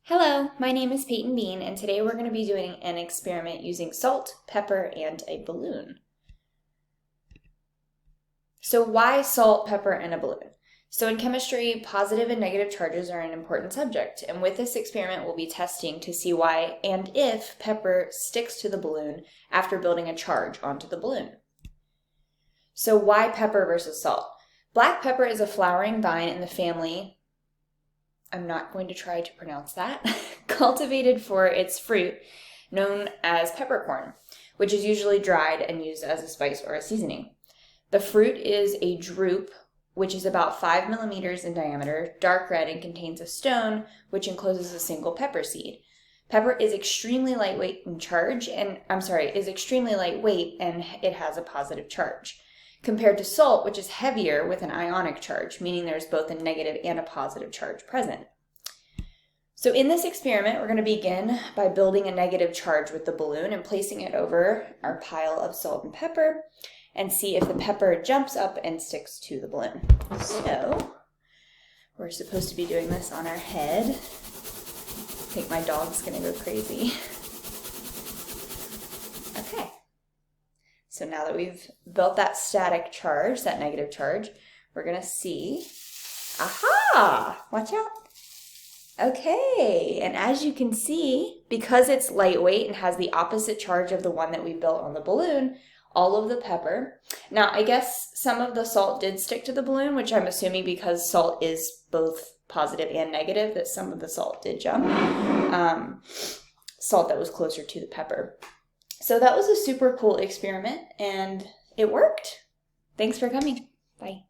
Hello, my name is Peyton Bean, and today we're going to be doing an experiment using salt, pepper, and a balloon. So why salt, pepper, and a balloon? So in chemistry, positive and negative charges are an important subject, and with this experiment we'll be testing to see why and if pepper sticks to the balloon after building a charge onto the balloon. So why pepper versus salt? Black pepper is a flowering vine in the family, I'm not going to try to pronounce that, cultivated for its fruit, known as peppercorn, which is usually dried and used as a spice or a seasoning. The fruit is a drupe, which is about 5 millimeters in diameter, dark red, and contains a stone, which encloses a single pepper seed. Pepper is extremely lightweight and it has a positive charge, compared to salt, which is heavier with an ionic charge, meaning there's both a negative and a positive charge present. So in this experiment, we're going to begin by building a negative charge with the balloon and placing it over our pile of salt and pepper and see if the pepper jumps up and sticks to the balloon. So we're supposed to be doing this on our head. I think my dog's going to go crazy. Okay. So now that we've built that static charge, that negative charge, we're going to see, aha, watch out. Okay, and as you can see, because it's lightweight and has the opposite charge of the one that we built on the balloon, all of the pepper. Now, I guess some of the salt did stick to the balloon, which I'm assuming because salt is both positive and negative, that some of the salt did jump. Salt that was closer to the pepper. So that was a super cool experiment, and it worked. Thanks for coming. Bye.